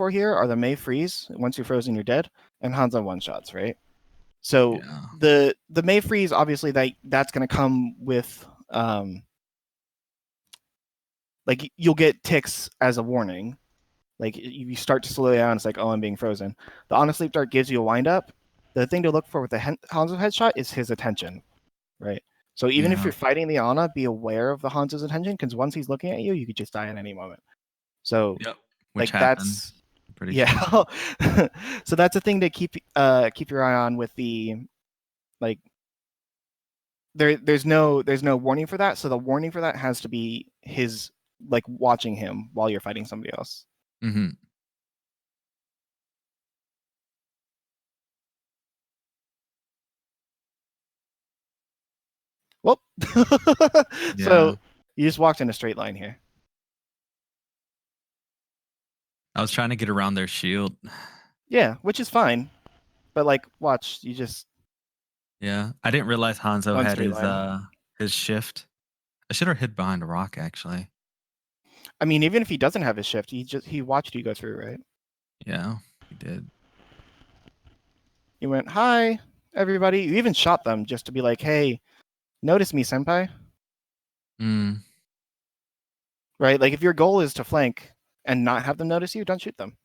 for here are the May freeze. Once you're frozen, you're dead, and Hanzo one shots, right? So the May freeze, obviously that's going to come with like you'll get ticks as a warning. Like you start to slow down, it's like, oh, I'm being frozen. The Honest Sleep Dart gives you a wind up. The thing to look for with the Hanzo headshot is his attention, right? So even if you're fighting the Ana, be aware of the Hanzo's attention, because once he's looking at you, you could just die at any moment. So which like happens. Yeah. So that's a thing to keep your eye on with the like there's no warning for that. So the warning for that has to be his like watching him while you're fighting somebody else. Mm-hmm. Well, so you just walked in a straight line here. I was trying to get around their shield. Yeah, which is fine. But like, watch, you just... Yeah, I didn't realize Hanzo had his shift. I should have hid behind a rock, actually. I mean, even if he doesn't have his shift, he watched you go through, right? Yeah, he did. You went, hi, everybody. You even shot them just to be like, hey, notice me, senpai. Right? Like, if your goal is to flank and not have them notice you, don't shoot them.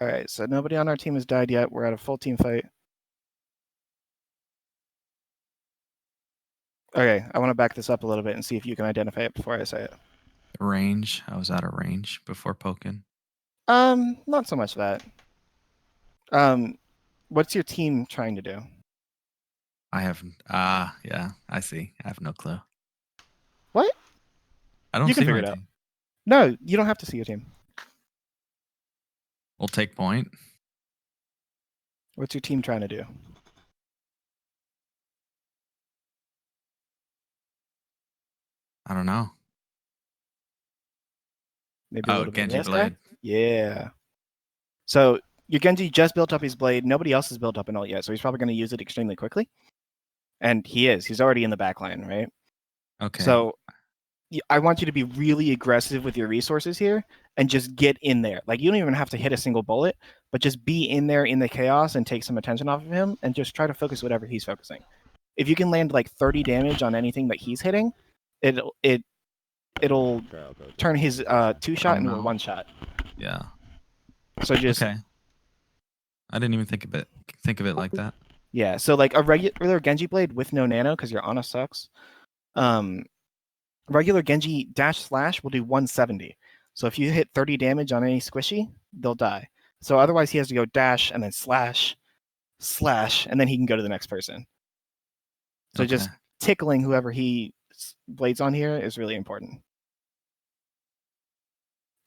All right, so nobody on our team has died yet. We're at a full team fight. Okay, I want to back this up a little bit and see if you can identify it before I say it. Range. I was out of range before poking. Not so much that. What's your team trying to do? I have yeah, I see. I have no clue. What? I don't see my team. No, you don't have to see your team. We'll take point. What's your team trying to do? I don't know. Maybe a little bit Genji blade. Yeah. So your Genji just built up his blade. Nobody else has built up an ult yet, so he's probably going to use it extremely quickly. And he is. He's already in the backline, right? Okay. So I want you to be really aggressive with your resources here and just get in there. Like, you don't even have to hit a single bullet, but just be in there in the chaos and take some attention off of him and just try to focus whatever he's focusing. If you can land like 30 damage on anything that he's hitting, it'll turn his 2-shot into a 1-shot. Yeah. So just... Okay. I didn't even think of it like that. Yeah, so like a regular Genji blade with no nano, because your Ana sucks. Regular Genji dash/slash will do 170. So if you hit 30 damage on any squishy, they'll die. So otherwise he has to go dash and then slash, and then he can go to the next person. So just tickling whoever he blades on here is really important.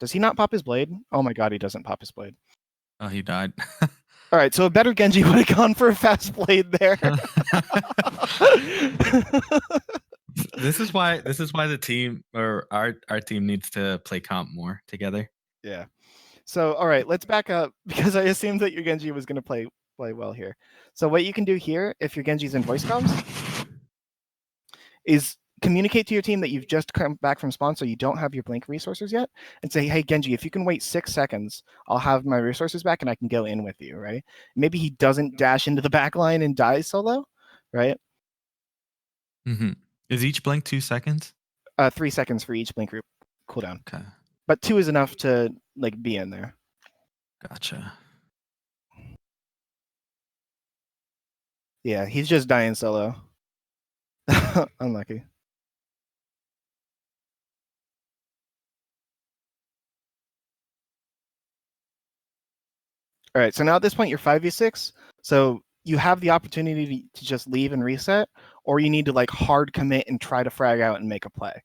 Does he not pop his blade? Oh my god, he doesn't pop his blade. Oh, he died. All right, so a better Genji would have gone for a fast blade there. This is why the team, or our team, needs to play comp more together. Yeah. So all right, let's back up, because I assumed that your Genji was going to play well here. So what you can do here, if your Genji's in voice comms, is communicate to your team that you've just come back from spawn, so you don't have your blink resources yet, and say, hey, Genji, if you can wait 6 seconds, I'll have my resources back and I can go in with you, right? Maybe he doesn't dash into the back line and die solo, right? Mm-hmm. Is each blink 2 seconds? 3 seconds for each blink group cooldown. Okay. But 2 is enough to like be in there. Gotcha. Yeah, he's just dying solo. Unlucky. All right, so now at this point you're 5v6, so you have the opportunity to just leave and reset, or you need to like hard commit and try to frag out and make a play.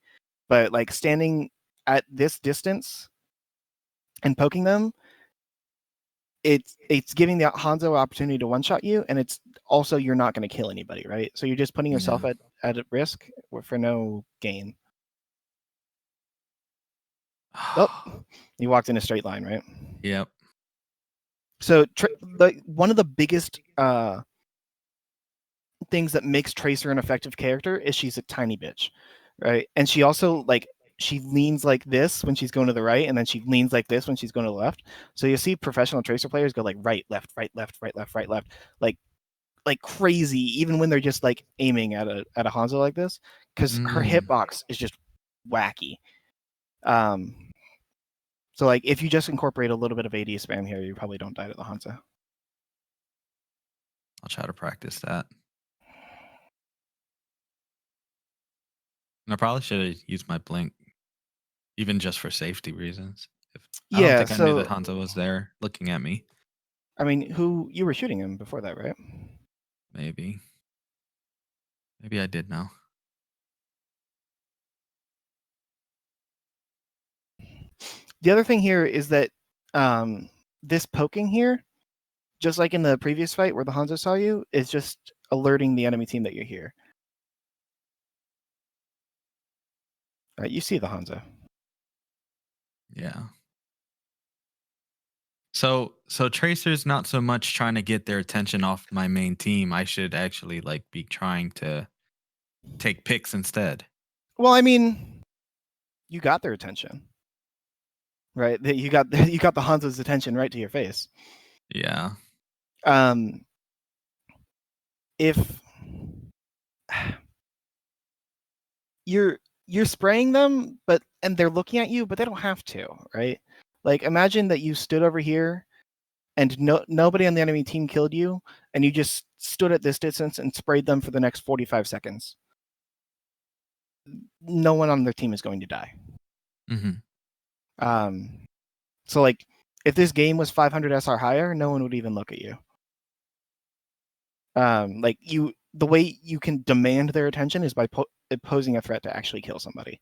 But like standing at this distance and poking them, it's giving the Hanzo opportunity to one-shot you, and it's also you're not going to kill anybody, right? So you're just putting yourself at risk for no gain. Oh, you walked in a straight line, right? Yep. So one of the biggest things that makes Tracer an effective character is she's a tiny bitch, right? And she also she leans like this when she's going to the right, and then she leans like this when she's going to the left. So you see professional Tracer players go like right, left, right, left, right, left, right, left, like crazy, even when they're just like aiming at a Hanzo like this, because her hitbox is just wacky. So like if you just incorporate a little bit of AD spam here, you probably don't die to the Hanzo. I'll try to practice that. And I probably should have used my blink, even just for safety reasons. I don't think I knew that Hanzo was there looking at me. I mean, you were shooting him before that, right? Maybe I did know. The other thing here is that this poking here, just like in the previous fight where the Hanzo saw you, is just alerting the enemy team that you're here. You see the Hanzo. Yeah. So Tracer's not so much trying to get their attention off my main team. I should actually be trying to take picks instead. Well, I mean, you got their attention, right? You got the Hanzo's attention right to your face. Yeah. If you're spraying them, and they're looking at you, but they don't have to, right? Like imagine that you stood over here and nobody on the enemy team killed you, and you just stood at this distance and sprayed them for the next 45 seconds. No one on their team is going to die. So like if this game was 500 SR higher, no one would even look at you. The way you can demand their attention is by posing a threat to actually kill somebody.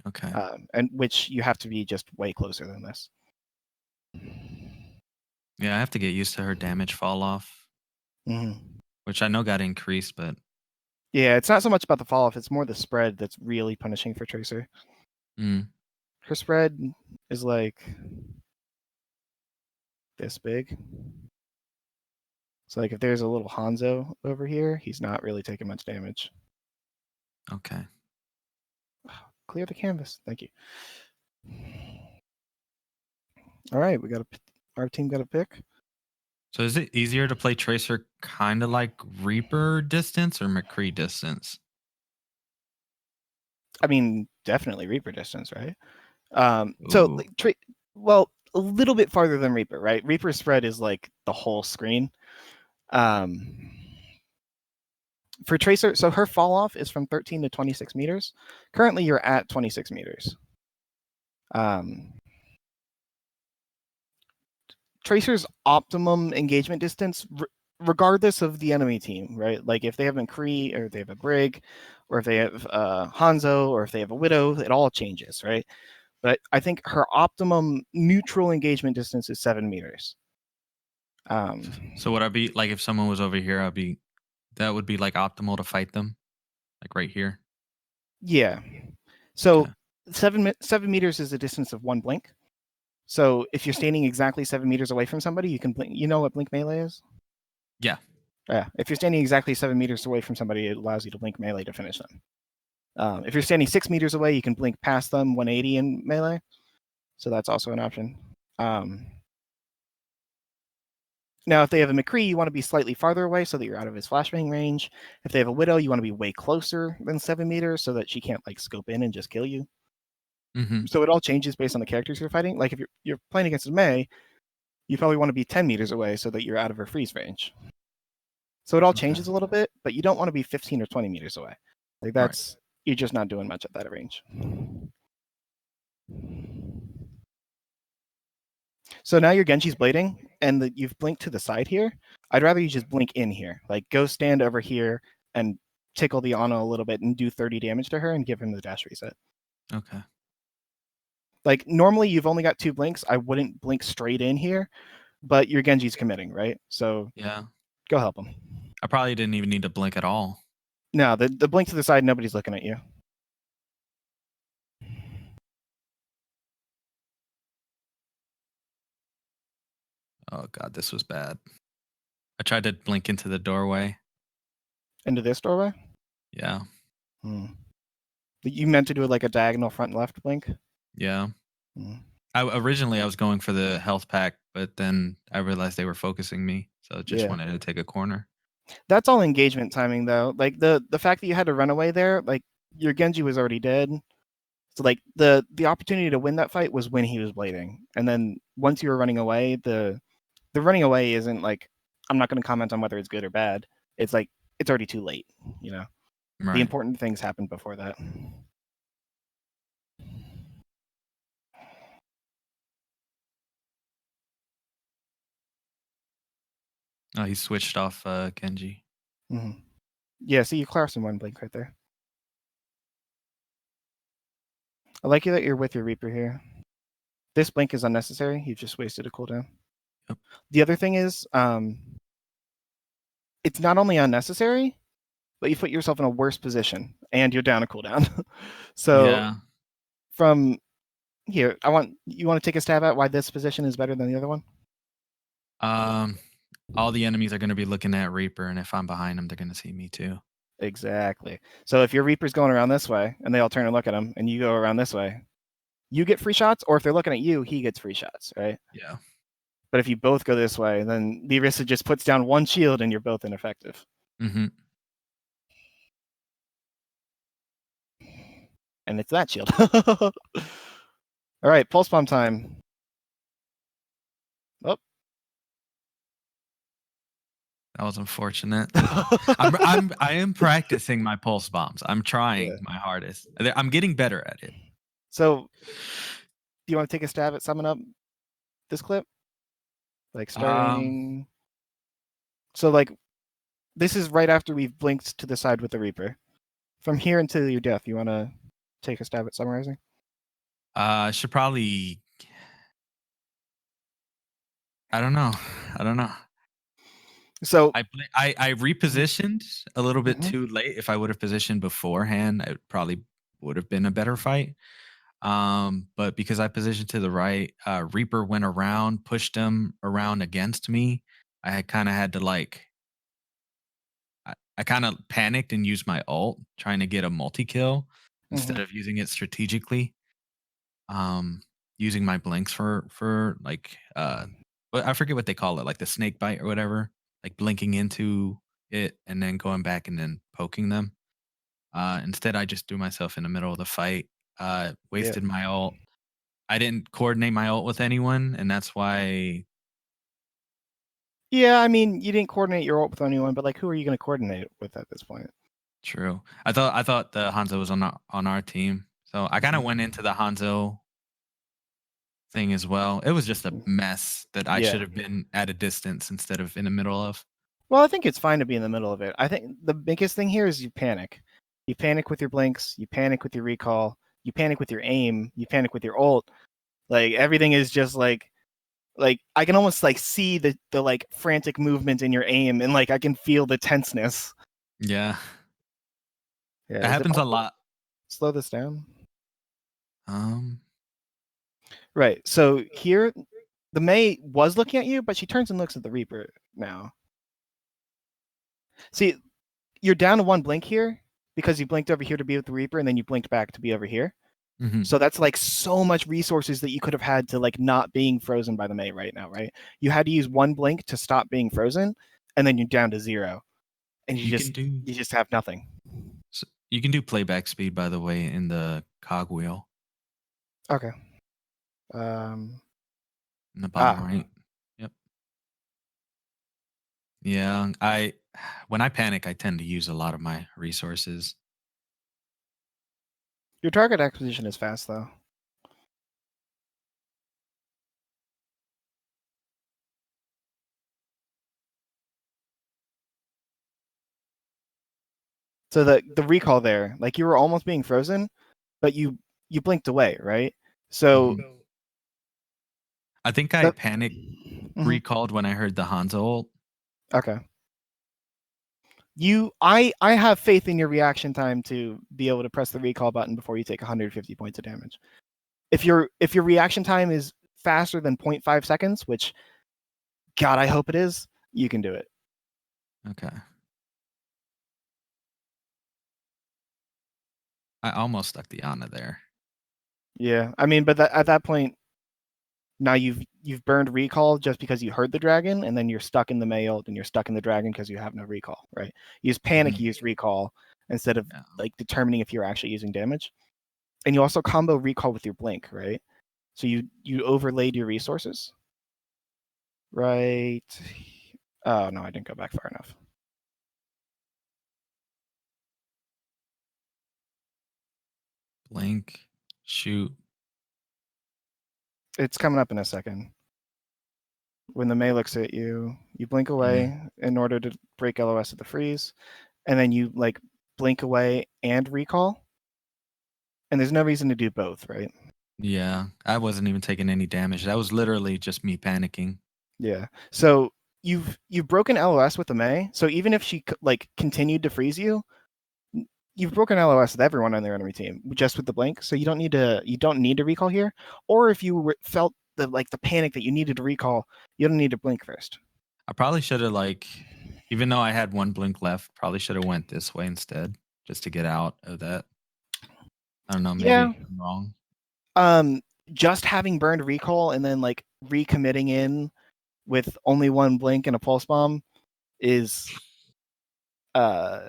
Okay. And which you have to be just way closer than this. Yeah, I have to get used to her damage fall off, which I know got increased, but yeah, it's not so much about the fall off; it's more the spread that's really punishing for Tracer. Her spread is like this big. So like if there's a little Hanzo over here, he's not really taking much damage. Okay. Clear the canvas. Thank you. All right, our team got a pick. So is it easier to play Tracer kind of like Reaper distance or McCree distance? I mean, definitely Reaper distance, right? So well, a little bit farther than Reaper, right? Reaper's spread is like the whole screen. For Tracer, so her fall off is from 13 to 26 meters. Currently, you're at 26 meters. Tracer's optimum engagement distance, regardless of the enemy team, right? Like if they have McCree or if they have a Brig, or if they have Hanzo, or if they have a Widow, it all changes, right? But I think her optimum neutral engagement distance is 7 meters. So would I be like if someone was over here, that would be like optimal to fight them, like right here? Yeah. So 7 meters is a distance of 1 blink. So if you're standing exactly 7 meters away from somebody, you can blink. You know what blink melee is? Yeah. Yeah. If you're standing exactly 7 meters away from somebody, it allows you to blink melee to finish them. If you're standing 6 meters away, you can blink past them 180 in melee. So that's also an option. Now, if they have a McCree, you want to be slightly farther away so that you're out of his flashbang range. If they have a Widow, you want to be way closer than 7 meters so that she can't like scope in and just kill you. So it all changes based on the characters you're fighting. Like if you're playing against a Mei, you probably want to be 10 meters away so that you're out of her freeze range. So it all changes a little bit, but you don't want to be 15 or 20 meters away. Like that's you're just not doing much at that range. So now your Genji's blading, and you've blinked to the side here. I'd rather you just blink in here. Like go stand over here and tickle the Ana a little bit and do 30 damage to her and give him the dash reset. Okay. Like normally you've only got 2 blinks. I wouldn't blink straight in here, but your Genji's committing, right? So yeah, go help him. I probably didn't even need to blink at all. No, the blink to the side, nobody's looking at you. Oh god, this was bad. I tried to blink into the doorway. Into this doorway? Yeah. Hmm. You meant to do like a diagonal front and left blink? Yeah. Hmm. Originally I was going for the health pack, but then I realized they were focusing me, so just Yeah. wanted to take a corner. That's all engagement timing though. Like the fact that you had to run away there, like your Genji was already dead. So like the opportunity to win that fight was when he was blading. And then once you were running away, the running away isn't like, I'm not going to comment on whether it's good or bad. It's like it's already too late, you know. The Right. important things happened before that. Oh, he switched off Genji. Hmm. Yeah, see, you Clarkson one blink right there. I like you that you're with your Reaper here. This blink is unnecessary. You've just wasted a cooldown. Yep. The other thing is, it's not only unnecessary, but you put yourself in a worse position, and you're down a cooldown. So Yeah. from here, you want to take a stab at why this position is better than the other one? All the enemies are going to be looking at Reaper, and if I'm behind them, they're going to see me too. Exactly. So if your Reaper's going around this way, and they all turn and look at him, and you go around this way, you get free shots, or if they're looking at you, he gets free shots, right? Yeah. But if you both go this way, then the Orisa just puts down one shield, and you're both ineffective. Mm-hmm. And it's that shield. All right, pulse bomb time. Oh. That was unfortunate. I am practicing my pulse bombs. I'm trying my hardest. I'm getting better at it. So, do you want to take a stab at summing up this clip? Like starting. So, like, this is right after we've blinked to the side with the Reaper. From here until your death, you want to take a stab at summarizing? I should probably. I don't know. So, I repositioned a little bit Mhm. too late. If I would have positioned beforehand, it probably would have been a better fight. But because I positioned to the right, Reaper went around, pushed him around against me. I had kind of had to like. I kind of panicked and used my ult, trying to get a multi kill instead Mhm. of using it strategically. Um, using my blinks for like I forget what they call it, like the snake bite or whatever, like blinking into it and then going back and then poking them. Instead, I just threw myself in the middle of the fight. Yeah. Wasted my ult. I didn't coordinate my ult with anyone, and that's why. Yeah, I mean, you didn't coordinate your ult with anyone, but like, who are you going to coordinate with at this point? True. I thought the Hanzo was on our team, so I kind of went into the Hanzo thing as well. It was just a mess that I Yeah. should have been at a distance instead of in the middle of. Well, I think it's fine to be in the middle of it. I think the biggest thing here is you panic. You panic with your blinks. You panic with your recall. You panic with your aim. You panic with your ult. Like everything is just like I can almost like see the like frantic movement in your aim, and like I can feel the tenseness. Yeah. Yeah. It Is it happens a possible to lot. slow this down? Um, Right. So here, the Mei was looking at you, but she turns and looks at the Reaper now. See, you're down to one blink here because you blinked over here to be with the Reaper, and then you blinked back to be over here. mhm. So that's like so much resources that you could have had to like not being frozen by the Mei right now, right? You had to use one blink to stop being frozen, and then you're down to 0, and You can do you just have nothing. you can do playback speed, by the way, in the cogwheel Okay. Um. in the bottom Ah. right. Yep. Yeah, I when I panic, I tend to use a lot of my resources. Your target acquisition is fast though. So the recall there, like you were almost being frozen, but you blinked away, right? So Mhm. I think I that. panic Mhm. recalled when I heard the Hanzo ult. Okay. I have faith in your reaction time to be able to press the recall button before you take 150 points of damage. If your reaction time is faster than 0.5 seconds, which God, I hope it is. You can do it. Okay. I almost stuck the Ana there. Yeah, I mean, but at that point, now you've burned recall just because you heard the dragon, and then you're stuck in the mail, and you're stuck in the dragon because you have no recall, right? You use panic, you use recall instead of like determining if you're actually using damage. And you also combo recall with your blink, right? So you overlaid your resources, right? Oh no, I didn't go back far enough. Blink, shoot. It's coming up in a second. When the May looks at you, you blink away in order to break LOS at the freeze, and then you like blink away and recall. And there's no reason to do both, right? Yeah, I wasn't even taking any damage. That was literally just me panicking. Yeah. So you've broken LOS with the May. So even if she like continued to freeze you, you've broken LOS with everyone on their enemy team just with the blink. So you don't need to recall here. Or if you felt the panic that you needed to recall, you don't need to blink first. I probably should have even though I had one blink left, probably should have went this way instead just to get out of that. I don't know, maybe I'm wrong. Just having burned recall and then like recommitting in with only one blink and a pulse bomb is oh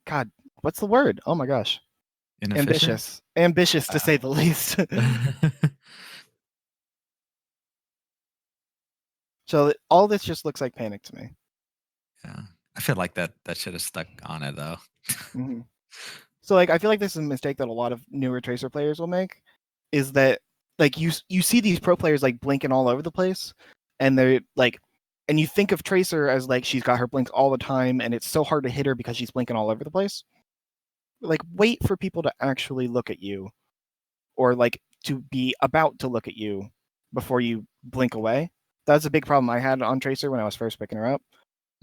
God, what's the word? Oh my gosh. Inefficient? Ambitious to say the least. So all this just looks like panic to me. Yeah, I feel like that should have stuck on it though. Mm-hmm. So like I feel like this is a mistake that a lot of newer Tracer players will make, is that like you see these pro players like blinking all over the place, and they're like, and you think of Tracer as like she's got her blinks all the time, and it's so hard to hit her because she's blinking all over the place. Like wait for people to actually look at you, or like to be about to look at you before you blink away. That's a big problem I had on Tracer when I was first picking her up.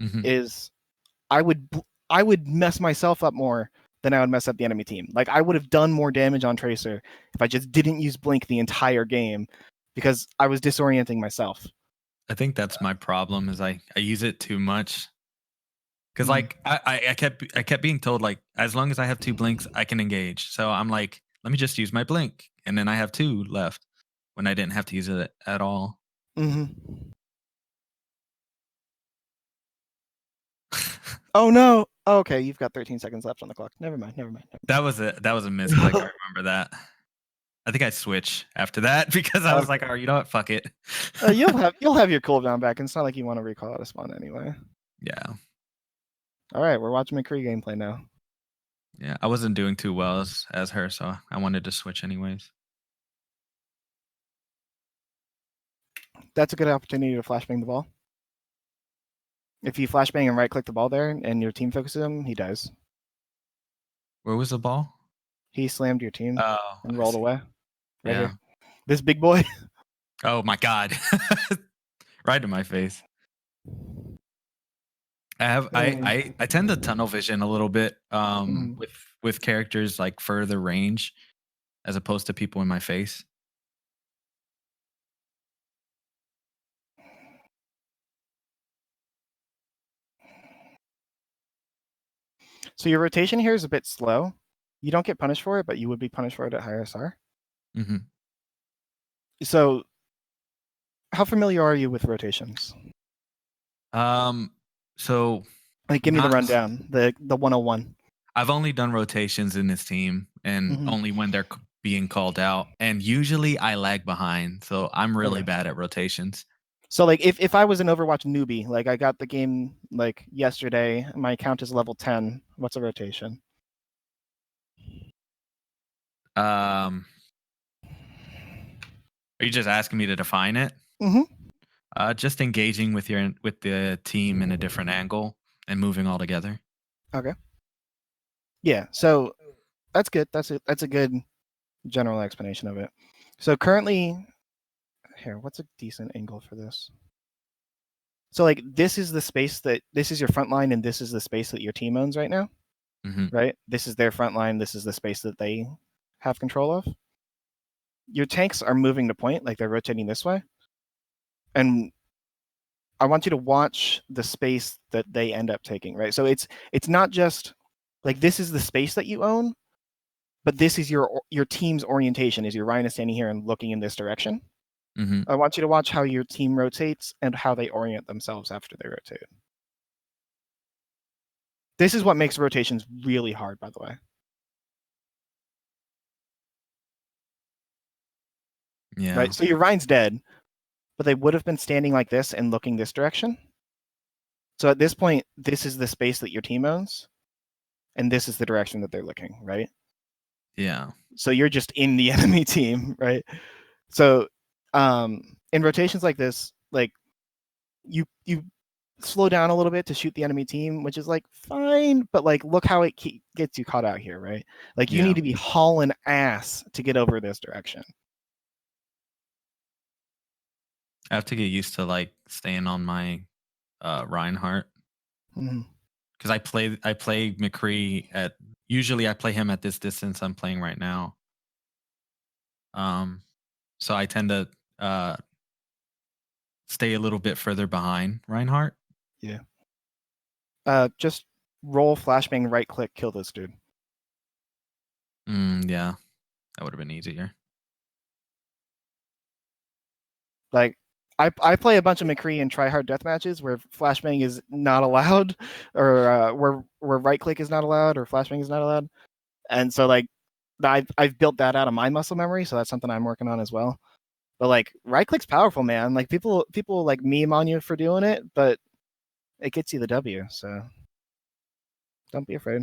Is I would mess myself up more than I would mess up the enemy team. Like I would have done more damage on Tracer if I just didn't use blink the entire game because I was disorienting myself. I think that's my problem is I use it too much. Because like I kept being told like as long as I have 2 blinks, I can engage. So I'm like, let me just use my blink, and then I have 2 left when I didn't have to use it at all. Oh no! Oh, okay, you've got 13 seconds left on the clock. Never mind. That was a miss because I can't remember that. I think I switch after that because I was like, oh, you know what? Fuck it. You'll have your cooldown back, and it's not like you want to recall out of spawn anyway. Yeah. All right, we're watching McCree gameplay now. Yeah, I wasn't doing too well as her, so I wanted to switch anyways. That's a good opportunity to flashbang the ball. If you flashbang and right click the ball there and your team focuses him, he dies. Where was the ball? He slammed your team and rolled away. Right here. Yeah. This big boy. Oh my God. Right in my face. I tend to tunnel vision a little bit with characters like further range as opposed to people in my face. So your rotation here is a bit slow. You don't get punished for it, but you would be punished for it at higher SR. So how familiar are you with rotations? So like give me the rundown, the 101. I've only done rotations in this team and only when they're being called out. And usually I lag behind. So I'm really bad at rotations. So like if I was an Overwatch newbie, like I got the game like yesterday, my account is level 10. What's a rotation? Are you just asking me to define it? Just engaging with the team in a different angle and moving all together. Okay. Yeah, so that's good. That's a good general explanation of it. So currently, here, what's a decent angle for this? So like this is the space this is your front line, and this is the space that your team owns right now, right? This is their front line. This is the space that they have control of. Your tanks are moving to point, like they're rotating this way. And I want you to watch the space that they end up taking, right? So it's not just like this is the space that you own, but this is your team's orientation. Is your Rhino standing here and looking in this direction? Mm-hmm. I want you to watch how your team rotates and how they orient themselves after they rotate. This is what makes rotations really hard, by the way. Yeah. Right? So your Rhine's dead, but they would have been standing like this and looking this direction. So at this point, this is the space that your team owns, and this is the direction that they're looking, right? Yeah. So you're just in the enemy team, right? So in rotations like this, like you slow down a little bit to shoot the enemy team, which is like fine, but like look how it gets you caught out here, right? Like you Yeah. need to be hauling ass to get over this direction. I have to get used to like staying on my Reinhardt because I play McCree at usually I play him at this distance I'm playing right now. So I tend to stay a little bit further behind Reinhardt. Yeah. Just roll flashbang, right click, kill this dude. Yeah, that would have been easier. Like I play a bunch of McCree and try hard death matches where flashbang is not allowed, or where right click is not allowed, or flashbang is not allowed, and so like I've built that out of my muscle memory, so that's something I'm working on as well. But like right click's powerful, man. Like people like meme on you for doing it, but it gets you the W. So don't be afraid.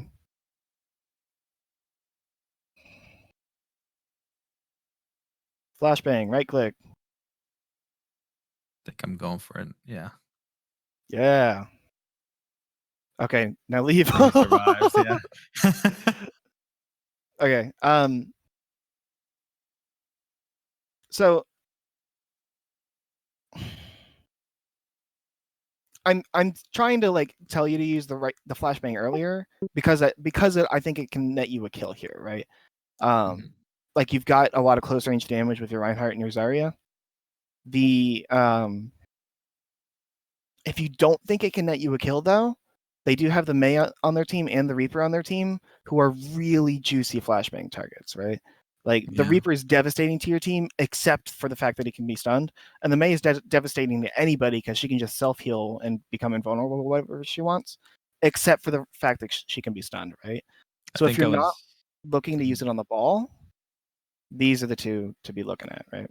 Flashbang, right click. I think I'm going for it. Yeah. Yeah. Okay, now leave. He survives. Yeah. Okay. So I'm trying to like tell you to use the flashbang earlier because I think it can net you a kill here, right? Like you've got a lot of close range damage with your Reinhardt and your Zarya. The if you don't think it can net you a kill though, they do have the Mei on their team and the Reaper on their team who are really juicy flashbang targets, right? Like the Reaper is devastating to your team, except for the fact that he can be stunned, and the Mei is devastating to anybody because she can just self heal and become invulnerable to whatever she wants, except for the fact that she can be stunned, right? So if you're not looking to use it on the ball, these are the two to be looking at, right?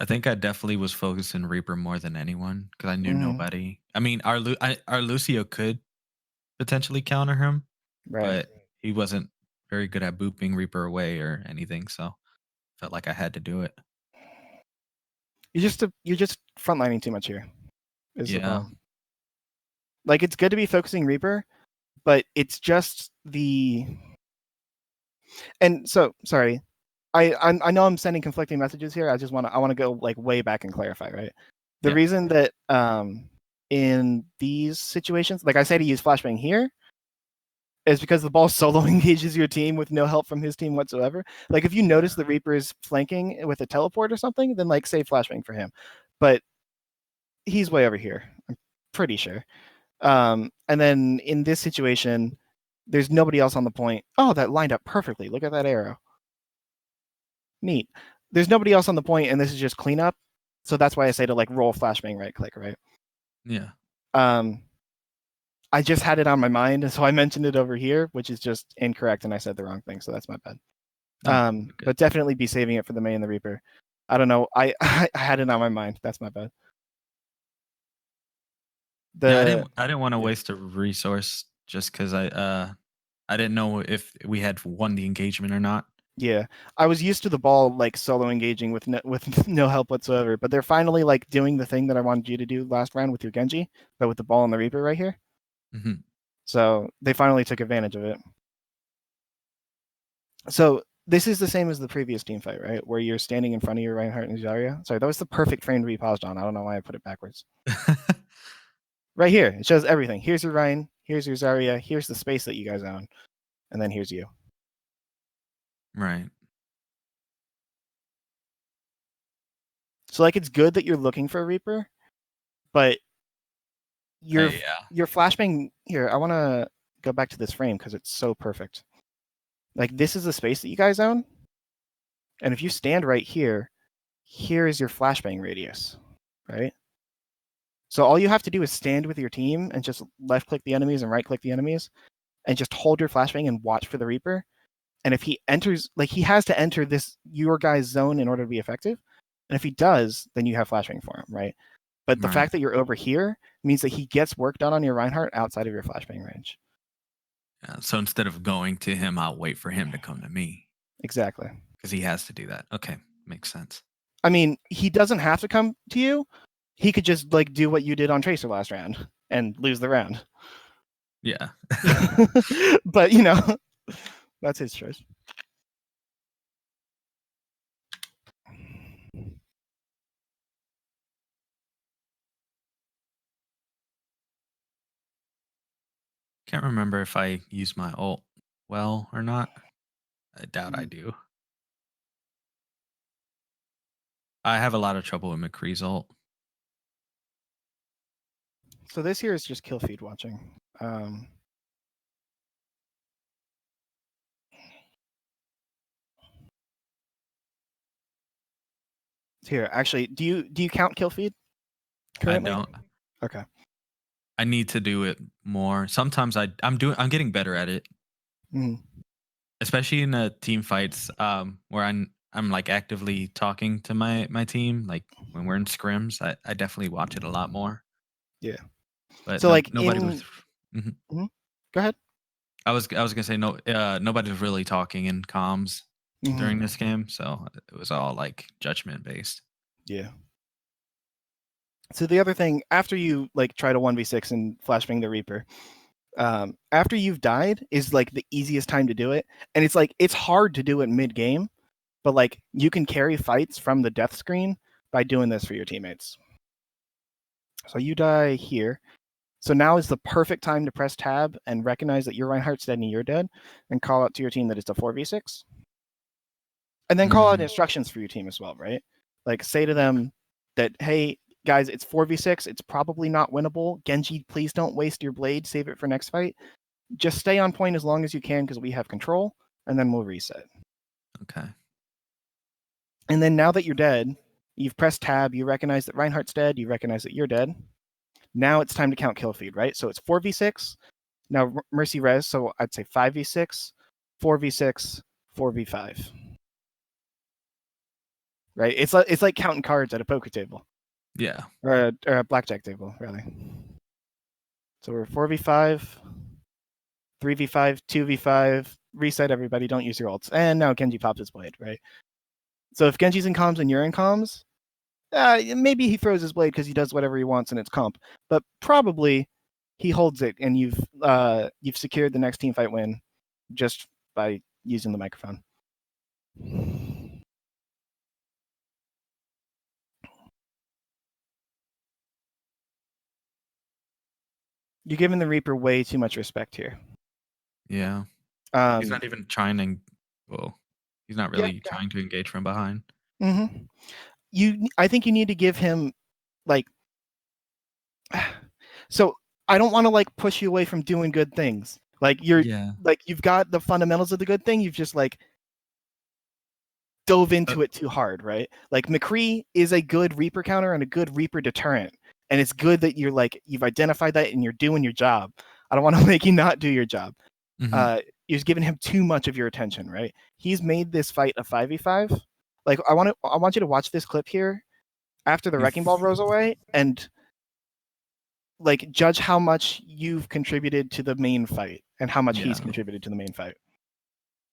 I think I definitely was focusing Reaper more than anyone because I knew nobody. I mean, our Lucio could potentially counter him, Right. but he wasn't very good at booping Reaper away or anything. So felt like I had to do it. You're just frontlining too much here. Is the Yeah. problem? Like it's good to be focusing Reaper, but it's just the. And so sorry, I know I'm sending conflicting messages here. I want to go like way back and clarify, right? The reason that in these situations, like I say to use flashbang here, is because the ball solo engages your team with no help from his team whatsoever. Like if you notice the Reaper is flanking with a teleport or something, then like save flashbang for him. But he's way over here. I'm pretty sure. And then in this situation, there's nobody else on the point. Oh, that lined up perfectly. Look at that arrow. Neat. There's nobody else on the point, and this is just cleanup. So that's why I say to like roll flashbang right click, right? Yeah. I just had it on my mind, and so I mentioned it over here, which is just incorrect, and I said the wrong thing, so that's my bad. But definitely be saving it for the Mei and the Reaper. I don't know. I had it on my mind. That's my bad. I didn't want to waste a resource just because I didn't know if we had won the engagement or not. Yeah, I was used to the ball like solo engaging with no help whatsoever, but they're finally like doing the thing that I wanted you to do last round with your Genji, but with the ball and the Reaper right here. So they finally took advantage of it. So this is the same as the previous team fight, right? Where you're standing in front of your Reinhardt and Zarya. Sorry, that was the perfect frame to be paused on. I don't know why I put it backwards. Right here, it shows everything. Here's your Ryan, here's your Zarya, here's the space that you guys own, and then here's you. Right. So like it's good that you're looking for a Reaper, but your Yeah. your flashbang here. I want to go back to this frame because it's so perfect. Like this is the space that you guys own, and if you stand right here, here is your flashbang radius, right? So all you have to do is stand with your team and just left click the enemies and right click the enemies, and just hold your flashbang and watch for the Reaper. And if he enters, like he has to enter this your guy's zone in order to be effective. And if he does, then you have flashbang for him, right? But the fact that you're over here means that he gets work done on your Reinhardt outside of your flashbang range. Yeah, so instead of going to him, I'll wait for him to come to me. Exactly. Because he has to do that. Okay, makes sense. I mean, he doesn't have to come to you. He could just like do what you did on Tracer last round and lose the round. Yeah. But you know, that's his choice. Can't remember if I use my ult well or not. I doubt I do. I have a lot of trouble with McCree's ult. So this here is just kill feed watching. Here, actually, do you count kill feed currently? I don't. Okay. I need to do it more. Sometimes I'm getting better at it. Mm-hmm. Especially in the team fights where I'm like actively talking to my team, like when we're in scrims, I definitely watch it a lot more. Yeah. But So like nobody was. Mm-hmm. Go ahead. I was gonna say nobody was really talking in comms during this game, so it was all like judgment based. Yeah. So the other thing, after you like try to 1v6 and flashbang the Reaper, after you've died is like the easiest time to do it. And it's like it's hard to do it mid game, but like you can carry fights from the death screen by doing this for your teammates. So you die here. So now is the perfect time to press tab and recognize that your Reinhardt's dead and you're dead, and call out to your team that it's a 4v6. And then call out instructions for your team as well, right? Like say to them that, hey, guys, it's 4v6. It's probably not winnable. Genji, please don't waste your blade. Save it for next fight. Just stay on point as long as you can because we have control, and then we'll reset. Okay. And then now that you're dead, you've pressed tab, you recognize that Reinhardt's dead, you recognize that you're dead. Now it's time to count kill feed, right? So it's 4v6. Now Mercy res, so I'd say 5v6, 4v6, 4v5. Right? It's like counting cards at a poker table. Yeah. Or a blackjack table, really. So we're 4v5, 3v5, 2v5, reset everybody, don't use your ults. And now Genji pops his blade, right? So if Genji's in comms and you're in comms, maybe he throws his blade because he does whatever he wants and it's comp. But probably he holds it and you've secured the next team fight win just by using the microphone. You're giving the Reaper way too much respect here. Yeah. He's not even trying to. Well, he's not really trying to engage from behind. Mm-hmm. I think you need to give him like. So I don't want to like push you away from doing good things. Like you've got the fundamentals of the good thing. You've just like dove into it too hard, right? Like McCree is a good Reaper counter and a good Reaper deterrent. And it's good that you've identified that and you're doing your job. I don't want to make you not do your job. You're giving him too much of your attention, right? He's made this fight a 5v5. Like I want you to watch this clip here after the wrecking ball rolls away and like judge how much you've contributed to the main fight and how much he's contributed to the main fight.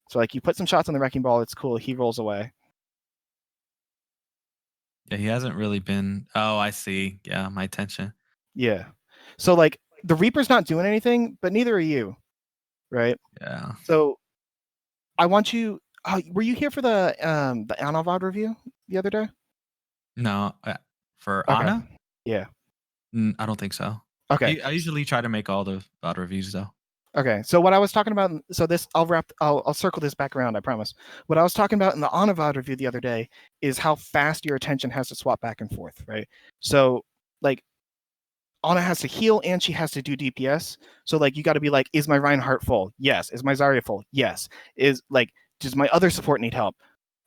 So like you put some shots on the wrecking ball, it's cool. He rolls away. Yeah, he hasn't really been. Oh, I see. Yeah, my attention. Yeah. So like the Reaper's not doing anything, but neither are you, right? Yeah. So I want you. Were you here for the Ana Vod review the other day? No, for Ana? Yeah. I don't think so. Okay. I usually try to make all the VOD reviews though. Okay, so what I was talking about, so this I'll circle this back around, I promise. What I was talking about in the Ana Vod review the other day is how fast your attention has to swap back and forth, right? So like Ana has to heal and she has to do DPS. So like you got to be like, is my Reinhardt full? Yes. Is my Zarya full? Yes. Is like, does my other support need help?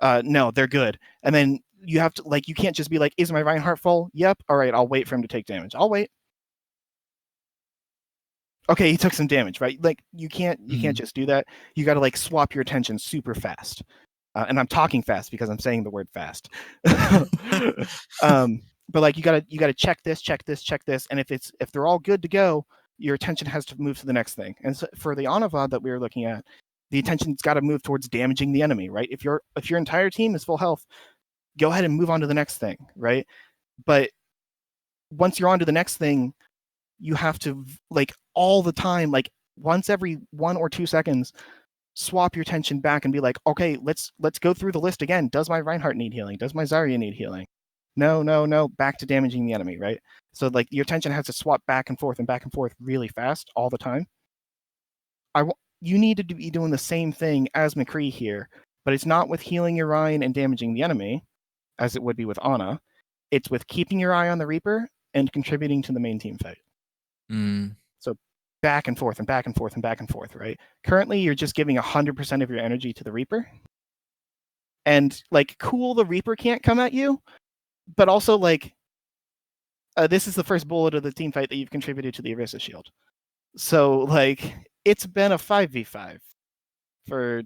No, they're good. And then you have to like, you can't just be like, is my Reinhardt full? Yep. All right, I'll wait for him to take damage. I'll wait. Okay, he took some damage, right? Like you can't just do that. You got to like swap your attention super fast. And I'm talking fast because I'm saying the word fast. But like you gotta check this, and if they're all good to go, your attention has to move to the next thing. And so for the Ana Vod that we were looking at, the attention's got to move towards damaging the enemy, right? If your entire team is full health, go ahead and move on to the next thing, right? But once you're on to the next thing, you have to like all the time, like once every 1 or 2 seconds, swap your attention back and be like, okay, let's go through the list again. Does my Reinhardt need healing? Does my Zarya need healing? No, back to damaging the enemy, right? So like your attention has to swap back and forth really fast all the time. You need to be doing the same thing as McCree here, but it's not with healing your Ryan and damaging the enemy, as it would be with Ana. It's with keeping your eye on the Reaper and contributing to the main team fight. So back and forth, right? Currently, you're just giving 100% of your energy to the Reaper. And like, cool, the Reaper can't come at you, but also like, this is the first bullet of the team fight that you've contributed to the Orisa shield. So like, it's been a 5v5 for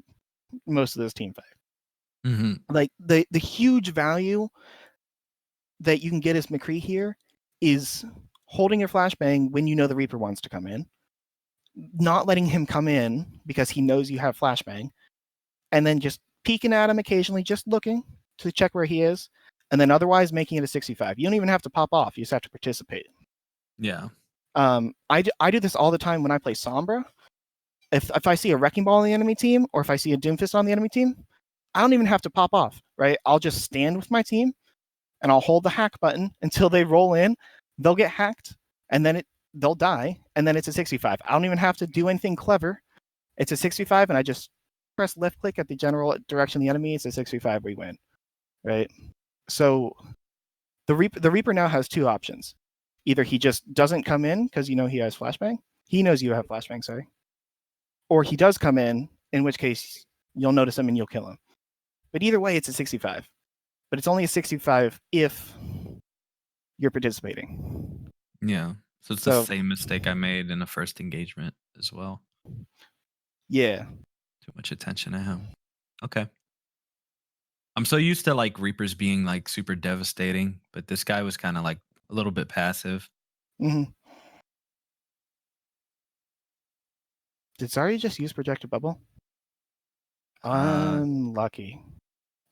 most of this team fight. Mm-hmm. Like the huge value that you can get as McCree here is holding your flashbang when you know the Reaper wants to come in, not letting him come in because he knows you have flashbang, and then just peeking at him occasionally, just looking to check where he is, and then otherwise making it a 65. You don't even have to pop off. You just have to participate. Yeah. I do this all the time when I play Sombra. If I see a Wrecking Ball on the enemy team, or if I see a Doomfist on the enemy team, I don't even have to pop off, right? I'll just stand with my team, and I'll hold the hack button until they roll in. They'll get hacked, and then they'll die, and then it's a 65. I don't even have to do anything clever. It's a 65, and I just press left click at the general direction of the enemy. It's a 65, we win, right? So the Reaper now has two options. Either he just doesn't come in because you know he has flashbang. He knows you have flashbang, sorry. Or he does come in which case you'll notice him and you'll kill him. But either way, it's a 65. But it's only a 65 if you're participating. Yeah. So it's the same mistake I made in the first engagement as well. Yeah. Too much attention to him. Okay. I'm so used to like Reapers being like super devastating, but this guy was kind of like a little bit passive. Mm-hmm. Did Zarya just use projected bubble? Unlucky.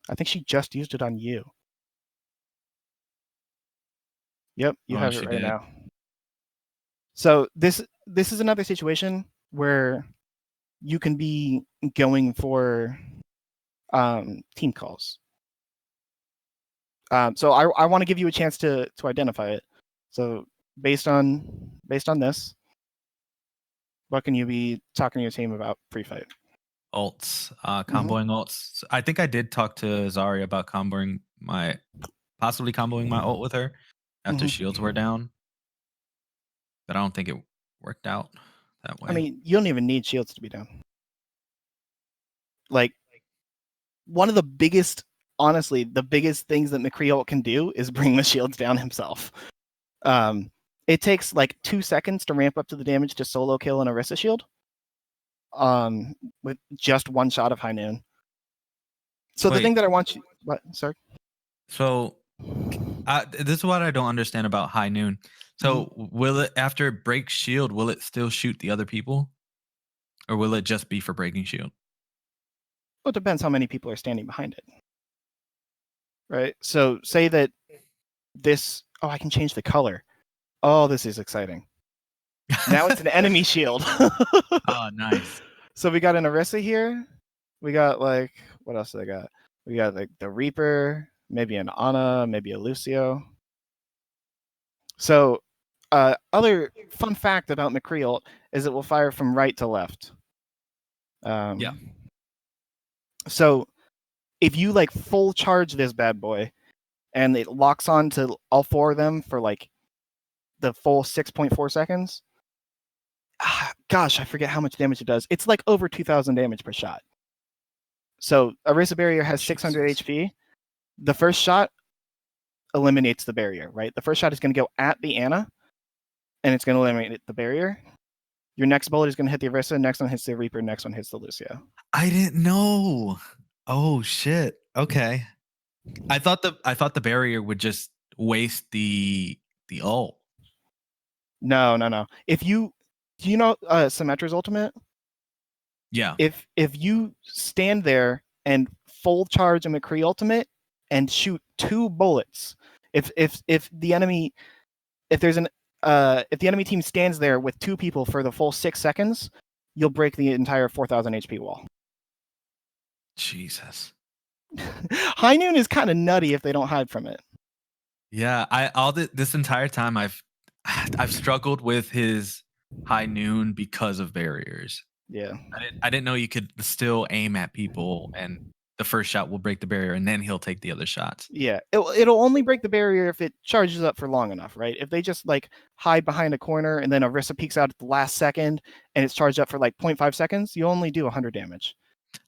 I think she just used it on you. Yep, you have it right now. So this is another situation where you can be going for team calls. So I want to give you a chance to identify it. So based on this, what can you be talking to your team about pre-fight? Ults, comboing ults. I think I did talk to Zarya about possibly comboing my ult with her after shields were down, but I don't think it worked out that way. I mean, you don't even need shields to be down. Like, one of the biggest, honestly, the biggest things that McCree ult can do is bring the shields down himself. It takes like 2 seconds to ramp up to the damage to solo kill an Orisa shield. With just one shot of High Noon. So the thing that I want you, what? Sorry. So, this is what I don't understand about High Noon. So, will it, after it breaks shield, will it still shoot the other people, or will it just be for breaking shield? Well, it depends how many people are standing behind it, right? So, say that this. Oh, I can change the color. Oh, this is exciting. Now it's an enemy shield. Oh, nice. So we got an Orisa here. We got like, what else do they got? We got like the Reaper, maybe an Ana, maybe a Lucio. So other fun fact about McCree ult is it will fire from right to left. Yeah. So if you like full charge this bad boy and it locks on to all four of them for like the full 6.4 seconds, gosh, I forget how much damage it does. It's like over 2,000 damage per shot. So Orisa Barrier has 600 Jesus. HP. The first shot eliminates the barrier, right? The first shot is going to go at the Ana, and it's going to eliminate the barrier. Your next bullet is going to hit the Orisa, next one hits the Reaper, next one hits the Lucio. I didn't know. Oh shit. Okay. I thought the barrier would just waste the ult. No. If you do you know Symmetra's ultimate? Yeah. If you stand there and full charge a McCree ultimate and shoot 2 bullets, if the enemy if the enemy team stands there with 2 people for the full 6 seconds, you'll break the entire 4,000 HP wall. Jesus. High Noon is kind of nutty if they don't hide from it. Yeah, this entire time I've struggled with his High Noon because of barriers. Yeah. I didn't know you could still aim at people and the first shot will break the barrier and then he'll take the other shots. Yeah, it'll only break the barrier if it charges up for long enough, right? If they just like hide behind a corner and then Orisa peeks out at the last second and it's charged up for like 0.5 seconds, you only do 100 damage.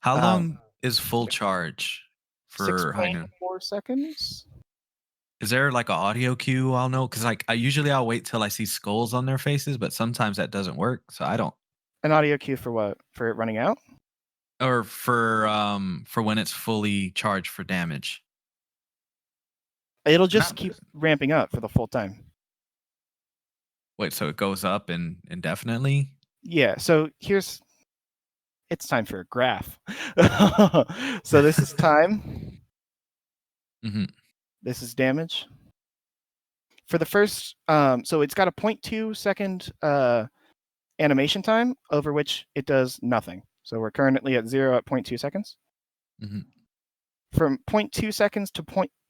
How long is full charge for High Noon? 6.4 seconds. Is there like an audio cue I'll know? Because like I'll wait till I see skulls on their faces, but sometimes that doesn't work. So I don't. An audio cue for what? For it running out? Or for when it's fully charged for damage. It'll just keep ramping up for the full time. Wait, so it goes up indefinitely? Yeah, so it's time for a graph. So this is time. Mm-hmm. This is damage. For the first, so it's got a 0.2 second animation time over which it does nothing. So we're currently at 0 at 0.2 seconds. Mm-hmm. From 0.2 seconds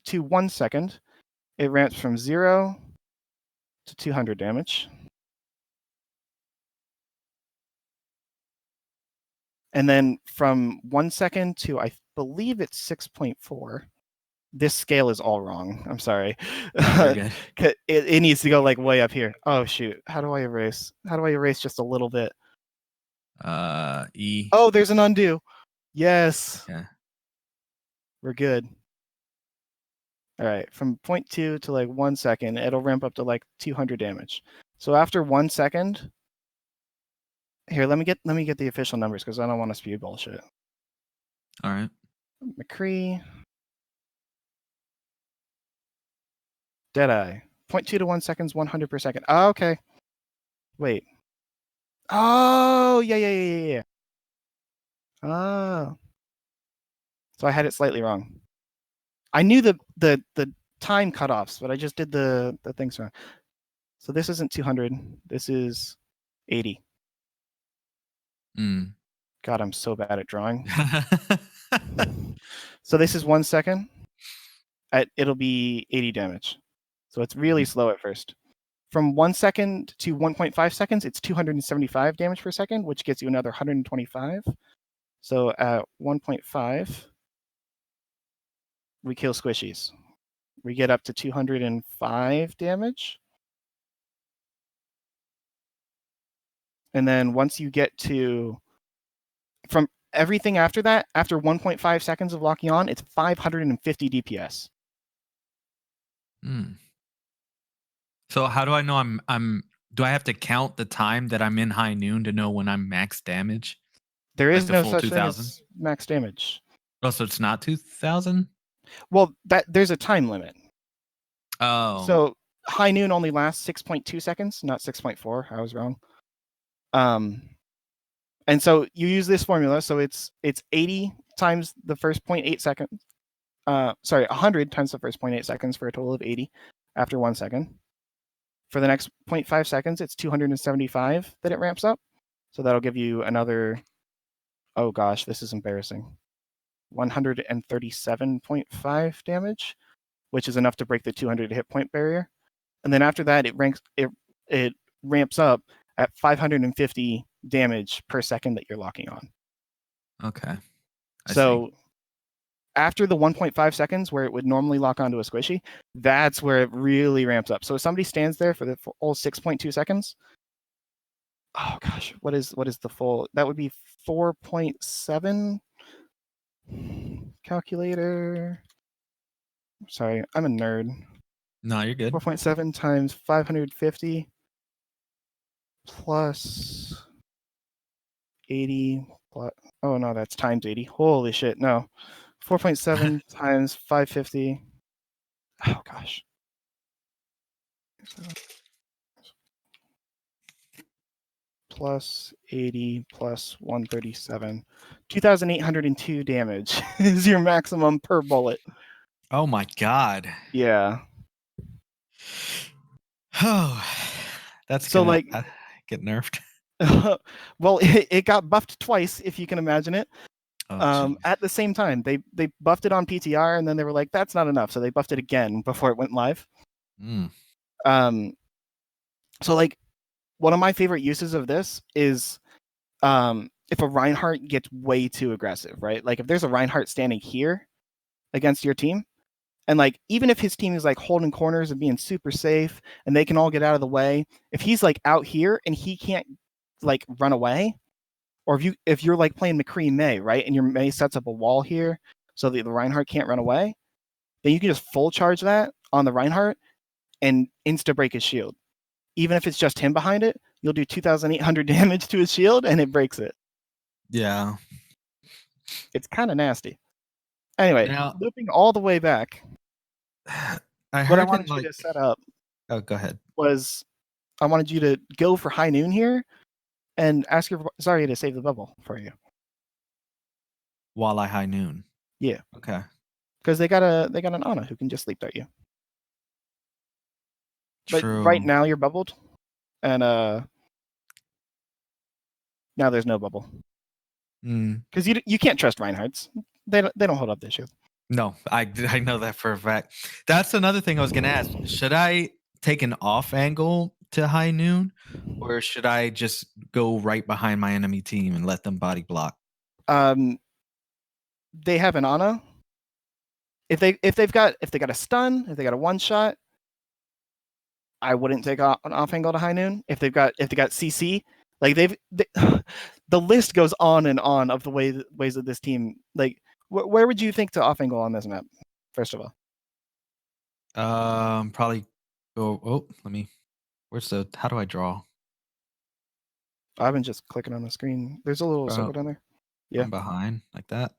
to 1 second, it ramps from 0 to 200 damage. And then from 1 second to, I believe it's 6.4. This scale is all wrong. I'm sorry. It needs to go like way up here. Oh shoot. How do I erase? How do I erase just a little bit? E. Oh, there's an undo. Yes. Yeah. We're good. All right. From 0.2 to like 1 second, it'll ramp up to like 200 damage. So after 1 second, here, let me get the official numbers because I don't want to spew bullshit. All right. McCree. Deadeye. 0.2 to 1 seconds, 100 per second. Oh, okay. Wait. Oh, yeah. Oh. So I had it slightly wrong. I knew the time cutoffs, but I just did the things wrong. So this isn't 200. This is 80. God, I'm so bad at drawing. So this is 1 second. It'll be 80 damage. So it's really slow at first. From 1 second to 1.5 seconds, it's 275 damage per second, which gets you another 125. So at 1.5, we kill squishies. We get up to 205 damage. And then once you get to, from everything after that, after 1.5 seconds of locking on, it's 550 DPS. So how do I know do I have to count the time that I'm in High Noon to know when I'm max damage? There is no such thing as max damage. Oh, so it's not 2,000? Well, there's a time limit. Oh. So High Noon only lasts 6.2 seconds, not 6.4. I was wrong. And so you use this formula. So it's 80 times the first 0.8 seconds. 100 times the first 0.8 seconds for a total of 80 after 1 second. For the next 0.5 seconds, it's 275 that it ramps up. So that'll give you another, oh gosh, this is embarrassing, 137.5 damage, which is enough to break the 200 hit point barrier. And then after that, it ramps up at 550 damage per second that you're locking on. Okay. So after the 1.5 seconds where it would normally lock onto a squishy, that's where it really ramps up. So if somebody stands there for the full 6.2 seconds, oh gosh, what is the full? That would be 4.7. Calculator. Sorry, I'm a nerd. No, you're good. 4.7 times 550 plus 80 plus. Oh no, that's times 80. Holy shit, no. 4.7 times 550. Oh gosh. Plus 80 plus 137. 2,802 damage is your maximum per bullet. Oh my god. Yeah. Oh, that's So gonna like, get nerfed. well, it got buffed twice, if you can imagine it. Oh, At the same time, they buffed it on PTR, and then they were like, "That's not enough," so they buffed it again before it went live. mm. So like, one of my favorite uses of this is if a Reinhardt gets way too aggressive, right? Like if there's a Reinhardt standing here against your team, and like even if his team is like holding corners and being super safe, and they can all get out of the way, if he's like out here and he can't like run away, or if you're like playing McCree May, right, and your May sets up a wall here so that the Reinhardt can't run away, then you can just full charge that on the Reinhardt and insta break his shield. Even if it's just him behind it, you'll do 2,800 damage to his shield and it breaks it. Yeah. It's kind of nasty. Anyway, Now, looping all the way back, I what I heard in wanted you like. to set up Oh, go ahead. was I wanted you to go for high noon here and ask your Zarya to save the bubble for you. Walleye high noon. Yeah, Okay. because they got an Ana who can just sleep dart you. But right True. now you're bubbled, and now there's no bubble Mm. because you can't trust Reinhardts. They don't hold up this shield. No, I know that for a fact. That's another thing I was gonna ask. Should I take an off angle to high noon, or should I just go right behind my enemy team and let them body block? They have an Ana. If they've got a stun, if they got a one shot, I wouldn't take an off angle to high noon. If they got CC, like the list goes on and on of the ways of this team. Like, where would you think to off angle on this map? First of all, Probably go. Oh, let me. Where's the? How do I draw? I've been just clicking on the screen. There's a little circle down there. Yeah. From behind, like that.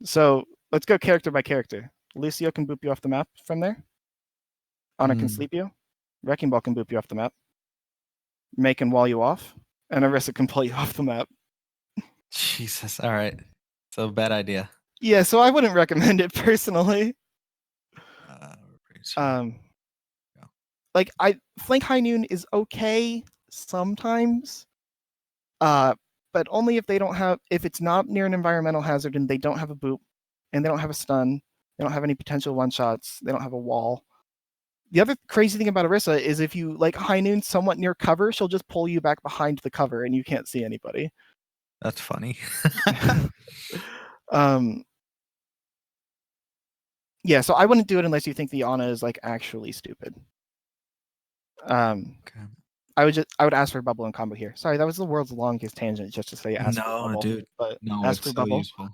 So let's go character by character. Lucio can boop you off the map from there. Ana can sleep you. Wrecking Ball can boop you off the map. May can wall you off. And Orisa can pull you off the map. Jesus. All right. So bad idea. Yeah, so I wouldn't recommend it personally. Like flank high noon is okay sometimes. But only if it's not near an environmental hazard and they don't have a boop and they don't have a stun, they don't have any potential one shots, they don't have a wall. The other crazy thing about Orisa is if you like high noon somewhat near cover, she'll just pull you back behind the cover and you can't see anybody. That's funny. Yeah, so I wouldn't do it unless you think the Ana is like actually stupid. Okay. I would ask for bubble and combo here. Sorry, that was the world's longest tangent just to say ask for No, bubble. dude. But No, ask it's for so bubble. useful.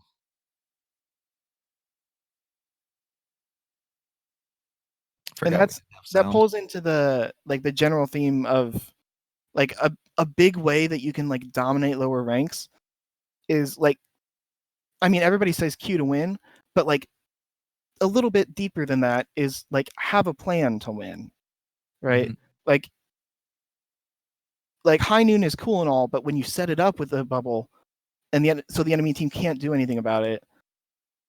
And that pulls into the general theme of like a big way that you can like dominate lower ranks is like, I mean, everybody says Q to win, but like a little bit deeper than that is like have a plan to win, right? Mm-hmm. Like high noon is cool and all, but when you set it up with a bubble and so the enemy team can't do anything about it,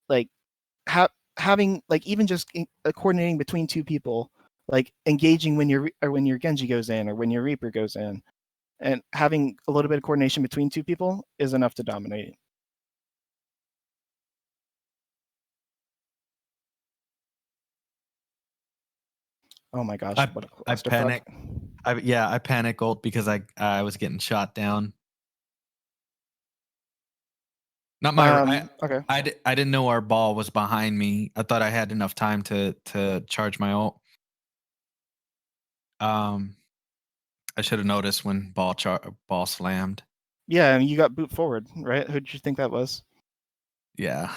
like having like even just coordinating between two people, like engaging when your Genji goes in or when your Reaper goes in, and having a little bit of coordination between two people is enough to dominate. Oh my gosh, what a I clusterfuck. panic. I panic ult because I was getting shot down. Not my. Okay. I didn't know our ball was behind me. I thought I had enough time to charge my ult. Um, I should have noticed when ball slammed. Yeah, and you got boot forward, right? Who did you think that was? Yeah.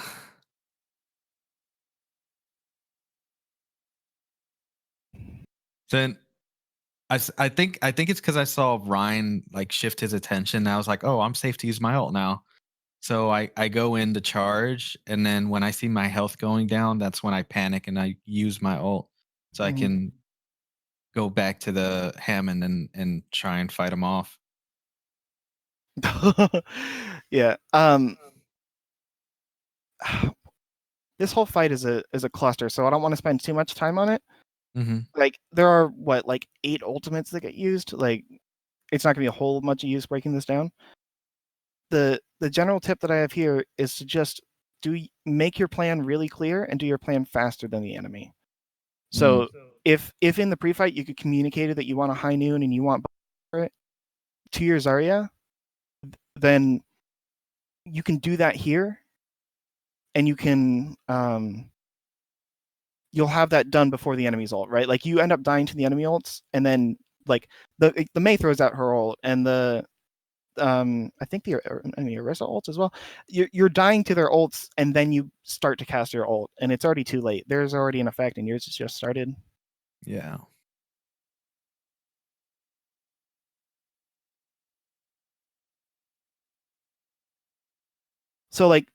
Then I think it's because I saw Ryan like shift his attention. And I was like, oh, I'm safe to use my ult now. So I go in to charge, and then when I see my health going down, that's when I panic and I use my ult so I Mhm. can go back to the Hammond and try and fight him off. Yeah. This whole fight is a cluster, so I don't want to spend too much time on it. Mm-hmm. Like there are what, like 8 ultimates that get used. Like it's not gonna be a whole much of use breaking this down. The general tip that I have here is to just make your plan really clear and do your plan faster than the enemy. So if in the pre-fight you could communicate that you want a high noon and you want it to your Zarya, then you can do that here, and you can you'll have that done before the enemy's ult, right? Like you end up dying to the enemy ults, and then like the Mei throws out her ult, and the I think the Orisa ults as well. You're dying to their ults, and then you start to cast your ult, and it's already too late. There's already an effect, and yours has just started. Yeah. So like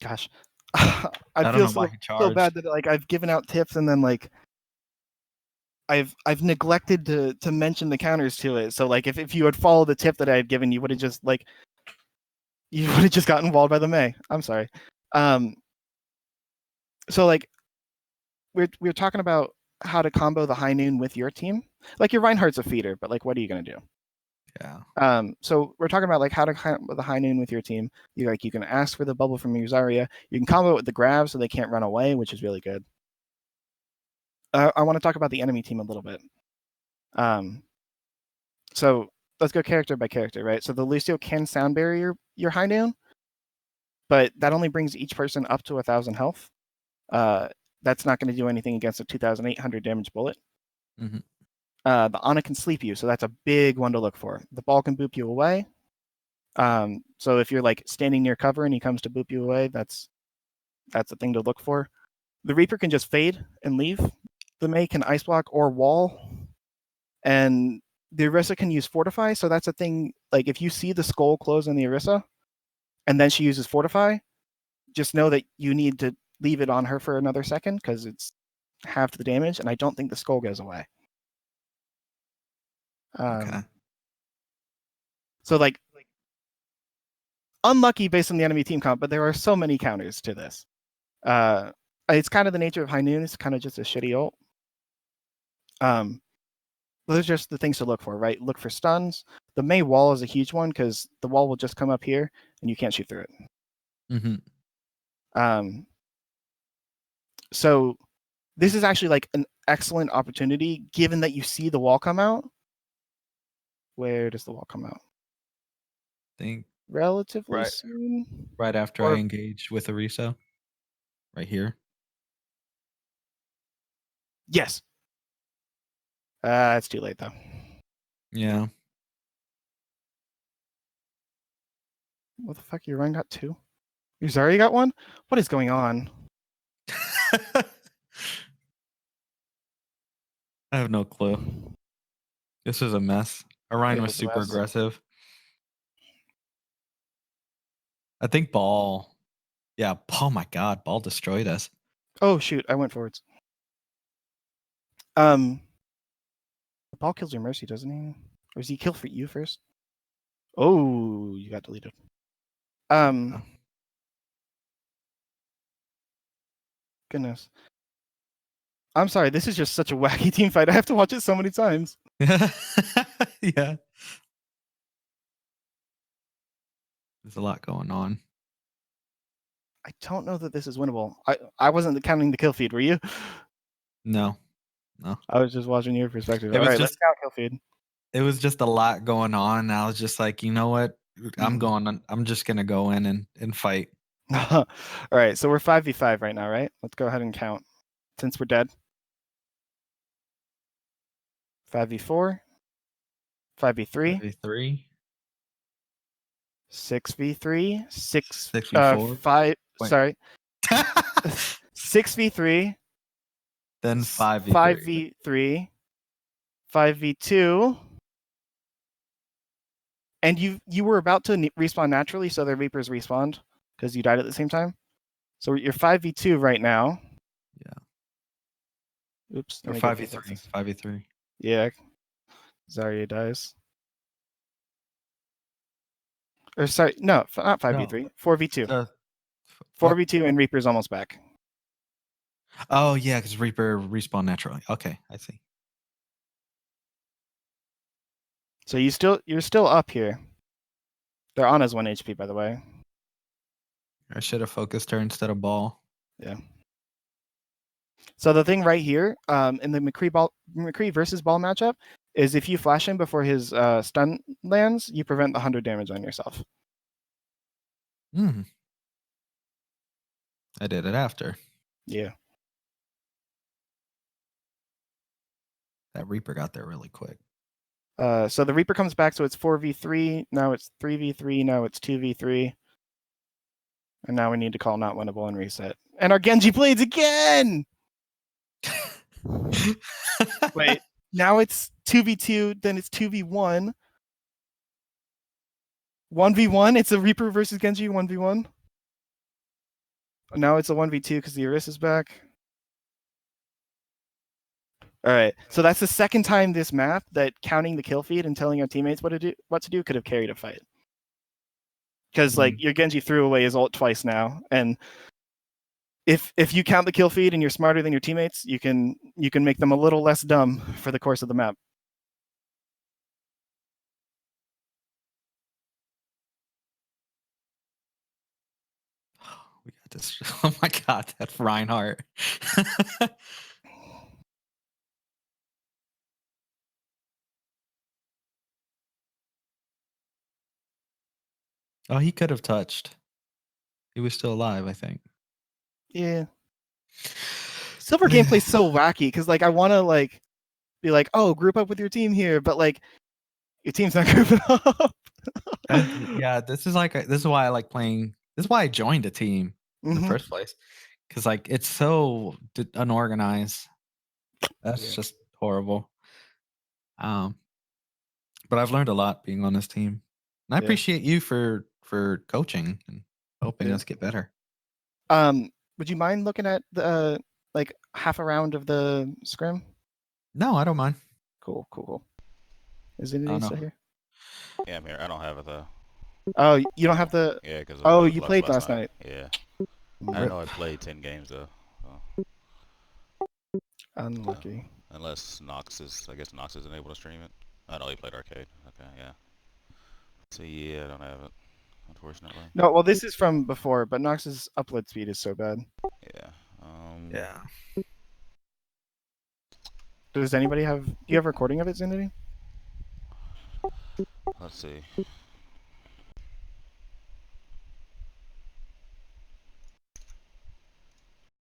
gosh, I I don't feel know why he so bad charged. that like I've given out tips, and then like I've neglected to mention the counters to it. So like if you had followed the tip that I had given, you would have just gotten walled by the Mei. I'm sorry. So like we're talking about how to combo the high noon with your team. Like your Reinhardt's a feeder, but like what are you gonna do? Yeah. So we're talking about like how to combo the high noon with your team. You can ask for the bubble from your Zarya. You can combo it with the grab so they can't run away, which is really good. I want to talk about the enemy team a little bit. So let's go character by character, right? So the Lucio can sound barrier your high noon, but that only brings each person up to 1,000 health. That's not going to do anything against a 2,800 damage bullet. Mm-hmm. The Ana can sleep you, so that's a big one to look for. The ball can boop you away. So if you're like standing near cover and he comes to boop you away, that's a thing to look for. The Reaper can just fade and leave. The Mei can ice block or wall, and the Orisa can use Fortify. So that's a thing. Like if you see the skull close on the Orisa, and then she uses Fortify, just know that you need to leave it on her for another second because it's half the damage, and I don't think the skull goes away. Okay. So like unlucky based on the enemy team comp, but there are so many counters to this. It's kind of the nature of High Noon. It's kind of just a shitty ult. Those are just the things to look for, right? Look for stuns. The Mei wall is a huge one because the wall will just come up here and you can't shoot through it. Mm-hmm. So this is actually like an excellent opportunity given that you see the wall come out. Where does the wall come out? I think Relatively soon. right after I engage with Orisa. Right here. Yes. It's too late though. Yeah. What the fuck? Your run got 2? Your Zarya got 1? What is going on? I have no clue. This was a mess. Orion was super aggressive. I think Ball. Yeah. Oh my God. Ball destroyed us. Oh shoot! I went forwards. The Ball kills your Mercy, doesn't he? Or does he kill for you first? Oh, you got deleted. Goodness. I'm sorry. This is just such a wacky team fight. I have to watch it so many times. Yeah. There's a lot going on. I don't know that this is winnable. I wasn't counting the kill feed. Were you? No. I was just watching your perspective. It All was right, just let's count kill feed. It was just a lot going on. And I was just like, you know what? I'm just gonna go in and fight. All right, so we're 5v5 right now, right? Let's go ahead and count. Since we're dead. 5v4. 5v3. 3, 6v3. 6v4. 5. Wait. Sorry. 6v3. Then 5v3. 5v3. 5v2. And you were about to respawn naturally, so the Reapers respawned because you died at the same time. So you're 5v2 right now. Yeah. Oops. Or 5v3. 5v3. Yeah. Zarya dies. Or sorry, no, not 5v3. No. 4v2. 4v2 and Reaper's almost back. Oh yeah, because Reaper respawn naturally. Okay, I see. So you're still up here. Their Ana's 1 HP, by the way. I should have focused her instead of ball. Yeah. So the thing right here, in the McCree versus ball matchup, is if you flash him before his stun lands, you prevent the 100 damage on yourself. I did it after. Yeah. That Reaper got there really quick. So the Reaper comes back, so it's 4v3. Now it's 3v3. Now it's 2v3. And now we need to call not winnable and reset. And our Genji Blades again! Wait, now it's 2v2, then it's 2v1. 1v1, it's a Reaper versus Genji 1v1. Now it's a 1v2 because the Iris is back. All right, so that's the second time this map that counting the kill feed and telling our teammates what to do could have carried a fight. Because like your Genji threw away his ult twice now, and if you count the kill feed and you're smarter than your teammates, you can make them a little less dumb for the course of the map. We got this. Oh my god, that Reinhardt. Oh, he could have touched. He was still alive, I think. Yeah. Silver gameplay's so wacky because like I want to like be like, oh, group up with your team here, but like your team's not grouping up. Yeah, this is why I like playing. This is why I joined a team in the first place, because like it's so unorganized. That's just horrible. But I've learned a lot being on this team, and I appreciate you for coaching and helping us get better. Would you mind looking at the like half a round of the scrim? No, I don't mind. Cool. Is it still here? Yeah, I'm here. I don't have it though. Oh, you don't have the. Yeah, because you played last night. Yeah, I didn't know I played 10 games though. So. Unlucky. Unless Nox isn't able to stream it. I know he played arcade. Okay, yeah. So yeah, I don't have it, unfortunately. No, well, this is from before, but Nox's upload speed is so bad. Yeah. Yeah. Does anybody have? Do you have a recording of it, Zinity? Let's see.